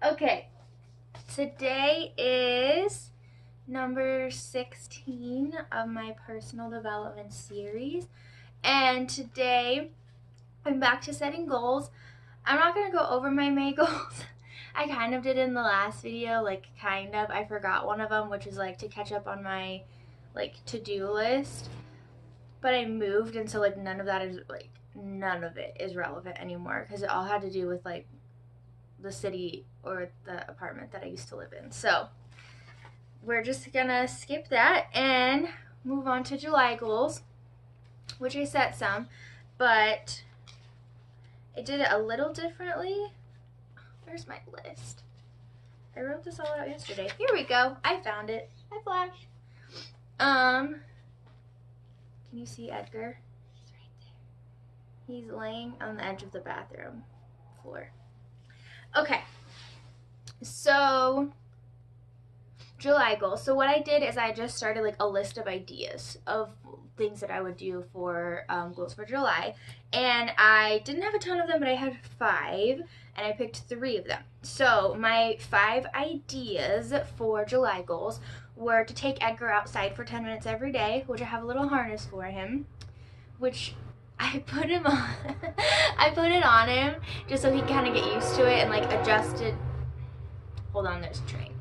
Okay, today is number 16 of my personal development series, and today I'm back to setting goals. I'm not going to go over my May goals. I kind of did in the last video, like kind of. I forgot one of them, which is like to catch up on my like to-do list, but I moved, and so like none of it is relevant anymore because it all had to do with like the city or the apartment that I used to live in. So we're just gonna skip that and move on to July goals, which I set some, but I did it a little differently. Where's my list? I wrote this all out yesterday. Here we go. I found it. Hi, Flash. Can you see Edgar? He's right there. He's laying on the edge of the bathroom floor. Okay. So July goals. So what I did is I just started like a list of ideas of things that I would do for goals for July, and I didn't have a ton of them, but I had 5, and I picked 3 of them. So my 5 ideas for July goals were to take Edgar outside for 10 minutes every day, which I have a little harness for him, which I put him on. I put it on him just so he kind of get used to it and like adjust it. Hold on, there's a train.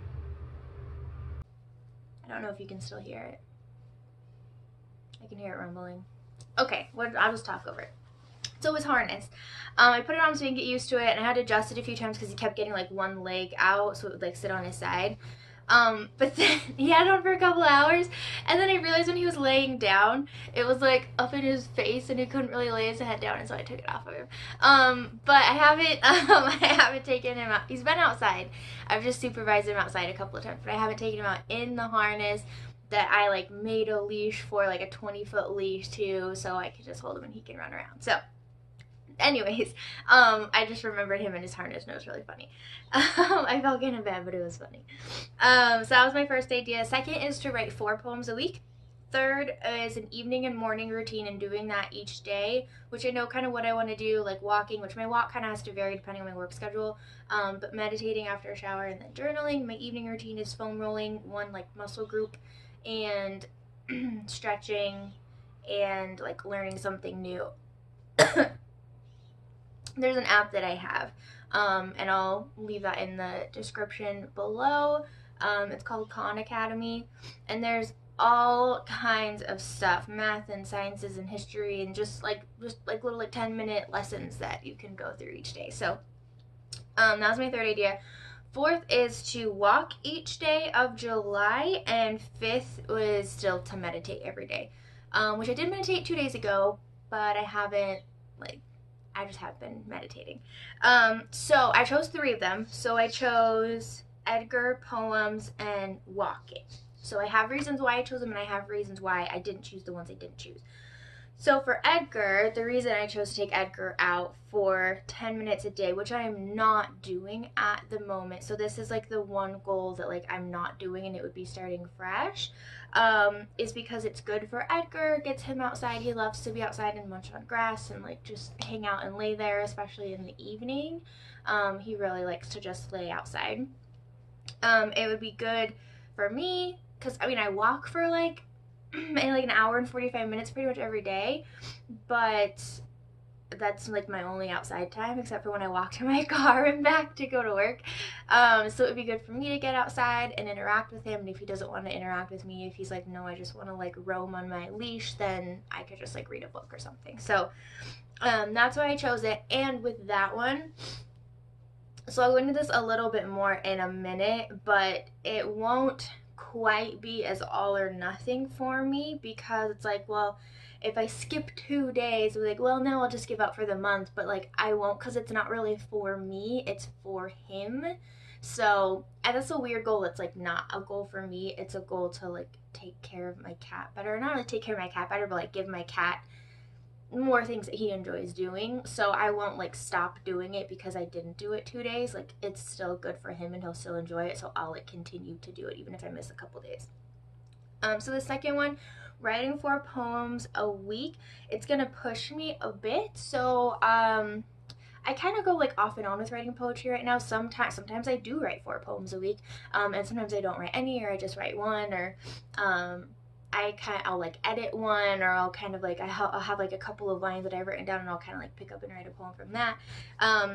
I don't know if you can still hear it. I can hear it rumbling. Okay, I'll just talk over it. So it was harnessed. I put it on so he can get used to it, and I had to adjust it a few times because he kept getting like one leg out, so it would like sit on his side. But then he had it on for a couple hours, and then I realized when he was laying down, it was like up in his face, and he couldn't really lay his head down, and so I took it off of him. But I haven't taken him out. He's been outside. I've just supervised him outside a couple of times, but I haven't taken him out in the harness that I like made a leash for, like a 20-foot leash too, so I could just hold him and he can run around. So anyways, I just remembered him and his harness, and it was really funny. I felt kind of bad, but it was funny. So that was my first idea. Second is to write 4 poems a week. Third is an evening and morning routine and doing that each day, which I know kind of what I want to do, like walking, which my walk kind of has to vary depending on my work schedule, but meditating after a shower and then journaling. My evening routine is foam rolling, 1 like muscle group, and stretching, and like learning something new. There's an app that I have, and I'll leave that in the description below. It's called Khan Academy, and there's all kinds of stuff, math and sciences and history, and just like little like 10-minute lessons that you can go through each day. So that was my third idea. Fourth is to walk each day of July, and 5th was still to meditate every day, which I did meditate 2 days ago, but I just have been meditating. So I chose 3 of them. So I chose Edgar, poems, and walking. So I have reasons why I chose them, and I have reasons why I didn't choose the ones I didn't choose. So for Edgar, the reason I chose to take Edgar out for 10 minutes a day, which I am not doing at the moment. So this is like the one goal that like I'm not doing, and it would be starting fresh, is because it's good for Edgar, gets him outside. He loves to be outside and munch on grass and like just hang out and lay there, especially in the evening. He really likes to just lay outside. It would be good for me because I mean I walk for like an hour and 45 minutes pretty much every day, but that's like my only outside time except for when I walk to my car and back to go to work. So it would be good for me to get outside and interact with him, and if he doesn't want to interact with me, if he's like, no, I just want to like roam on my leash, then I could just like read a book or something. So that's why I chose it. And with that one, so I'll go into this a little bit more in a minute, but it won't quite be as all or nothing for me, because it's like, well, if I skip 2 days, I'm like, well, now I'll just give up for the month, but like I won't, because it's not really for me, it's for him. So, and that's a weird goal. It's like not a goal for me, it's a goal to like take care of my cat better. Not really take care of my cat better, but like give my cat more things that he enjoys doing. So I won't like stop doing it because I didn't do it 2 days. Like it's still good for him and he'll still enjoy it, so I'll like continue to do it even if I miss a couple days. So the second one, writing 4 poems a week, it's gonna push me a bit. So I kind of go like off and on with writing poetry right now. Sometimes I do write 4 poems a week, and sometimes I don't write any, or I just write one, or um, I'll like edit one, or I'll kind of like I'll have like a couple of lines that I've written down, and I'll kind of like pick up and write a poem from that.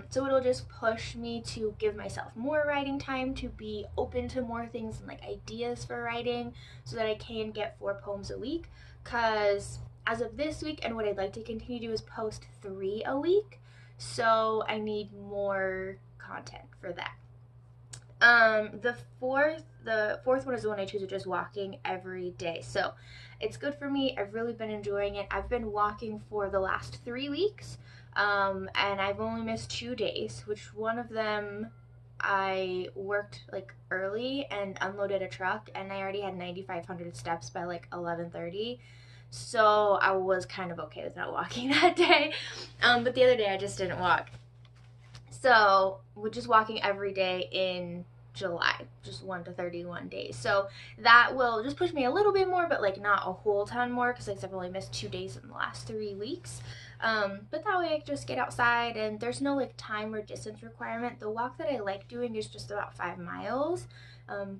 So it'll just push me to give myself more writing time, to be open to more things and like ideas for writing, so that I can get 4 poems a week. Cause as of this week, and what I'd like to continue to do is post 3 a week. So I need more content for that. The fourth one is the one I choose, of just walking every day. So it's good for me. I've really been enjoying it. I've been walking for the last 3 weeks, and I've only missed 2 days, which one of them I worked like early and unloaded a truck, and I already had 9,500 steps by like 11:30. So I was kind of okay with not walking that day. But the other day I just didn't walk. So we're just walking every day in July, just 1 to 31 days. So that will just push me a little bit more, but like not a whole ton more, because I've only missed 2 days in the last 3 weeks. But that way I can just get outside, and there's no like time or distance requirement. The walk that I like doing is just about 5 miles.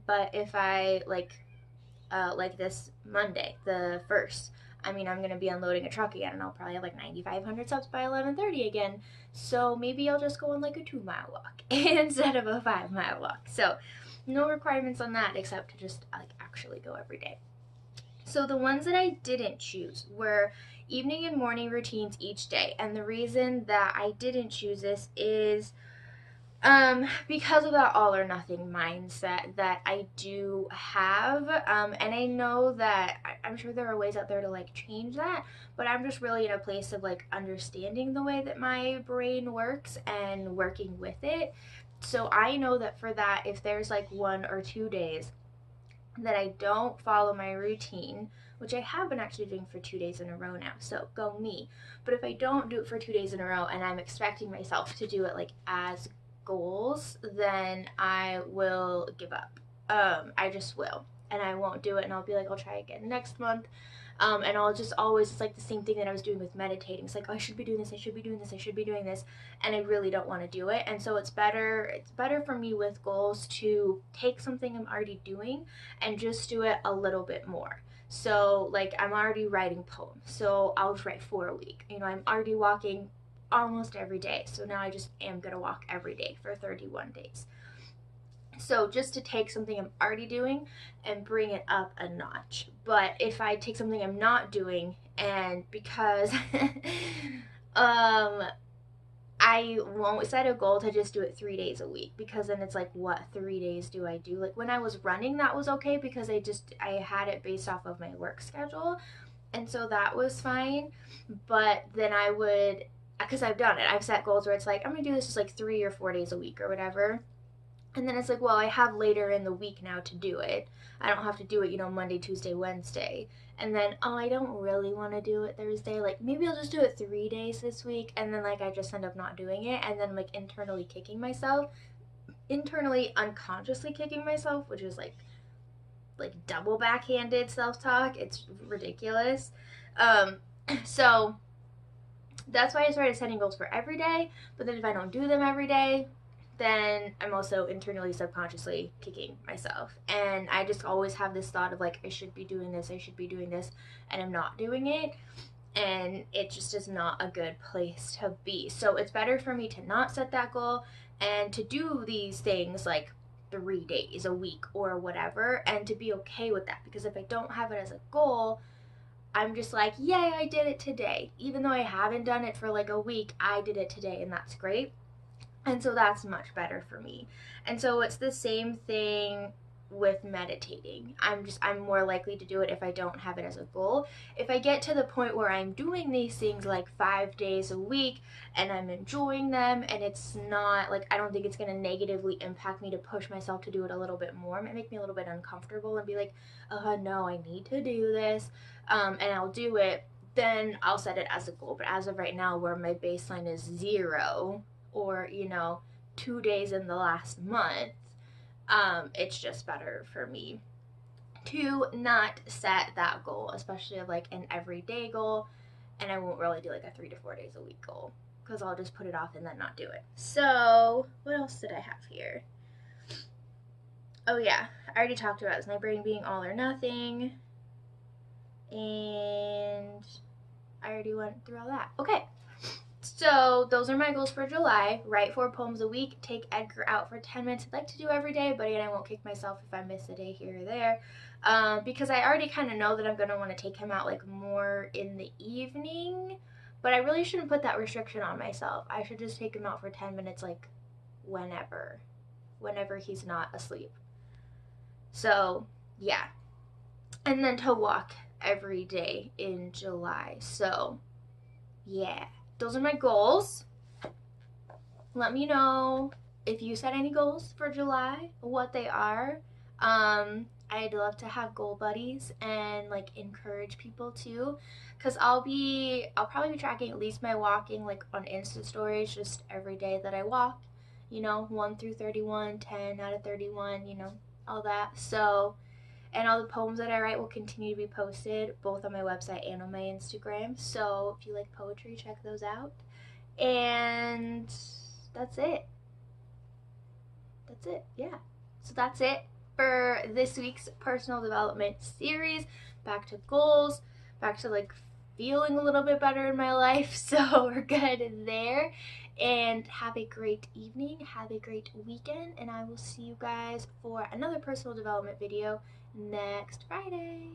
But if I like this Monday, the 1st, I mean, I'm going to be unloading a truck again, and I'll probably have like 9,500 steps by 11:30 again. So maybe I'll just go on like a 2 mile walk instead of a 5 mile walk. So no requirements on that, except to just like actually go every day. So the ones that I didn't choose were evening and morning routines each day. And the reason that I didn't choose this is because of that all or nothing mindset that I do have. And I know that I'm sure there are ways out there to like change that, but I'm just really in a place of like understanding the way that my brain works and working with it. So I know that for that, if there's like 1 or 2 days that I don't follow my routine, which I have been actually doing for 2 days in a row now, so go me. But if I don't do it for 2 days in a row, and I'm expecting myself to do it like as goals, then I will give up. I just will, and I won't do it, and I'll be like, I'll try again next month. And I'll just always, it's like the same thing that I was doing with meditating. It's like, oh, I should be doing this, I should be doing this, I should be doing this, and I really don't want to do it. And so it's better for me with goals to take something I'm already doing and just do it a little bit more. So like I'm already writing poems, so I'll just write 4 a week. I'm already walking almost every day, so now I just am gonna walk every day for 31 days. So just to take something I'm already doing and bring it up a notch. But if I take something I'm not doing, and because I won't set a goal to just do it 3 days a week, because then it's like, what 3 days do I do? Like when I was running, that was okay, because I had it based off of my work schedule, and so that was fine. But then I would, because I've done it, I've set goals where it's like, I'm gonna do this just like 3 or 4 days a week or whatever. And then it's like, well, I have later in the week now to do it. I don't have to do it, Monday, Tuesday, Wednesday. And then, oh, I don't really want to do it Thursday. Like, maybe I'll just do it 3 days this week. And then, like, I just end up not doing it. And then, like, internally unconsciously kicking myself, which is like double backhanded self-talk. It's ridiculous. So that's why I started setting goals for every day. But then if I don't do them every day, then I'm also internally, subconsciously kicking myself. And I just always have this thought of like, I should be doing this, and I'm not doing it. And it just is not a good place to be. So it's better for me to not set that goal and to do these things like 3 days a week or whatever, and to be okay with that. Because if I don't have it as a goal, I'm just like, yay, I did it today. Even though I haven't done it for like a week, I did it today, and that's great. And so that's much better for me. And so it's the same thing with meditating. I'm more likely to do it if I don't have it as a goal. If I get to the point where I'm doing these things like 5 days a week and I'm enjoying them, and it's not like, I don't think it's going to negatively impact me to push myself to do it a little bit more. It might make me a little bit uncomfortable and be like, oh no, I need to do this, and I'll do it. Then I'll set it as a goal. But as of right now, where my baseline is 0, or 2 days in the last month, it's just better for me to not set that goal, especially like an everyday goal. And I won't really do like a 3 to 4 days a week goal, because I'll just put it off and then not do it. So what else did I have here? Oh yeah, I already talked about this, my brain being all or nothing, and I already went through all that. Okay, so those are my goals for July. Write 4 poems a week, take Edgar out for 10 minutes. I'd like to do every day, but again, I won't kick myself if I miss a day here or there, because I already kind of know that I'm going to want to take him out like more in the evening, but I really shouldn't put that restriction on myself. I should just take him out for 10 minutes like whenever he's not asleep. So yeah, and then to walk every day in July. So yeah, those are my goals. Let me know if you set any goals for July, what they are. I'd love to have goal buddies and like encourage people too, because I'll probably be tracking at least my walking like on Insta stories just every day that I walk, 1 through 31, 10 out of 31, all that. So, and all the poems that I write will continue to be posted both on my website and on my Instagram. So if you like poetry, check those out. And that's it. Yeah. So that's it for this week's personal development series. Back to goals, back to like feeling a little bit better in my life. So we're good there. And have a great evening, have a great weekend, and I will see you guys for another personal development video next Friday.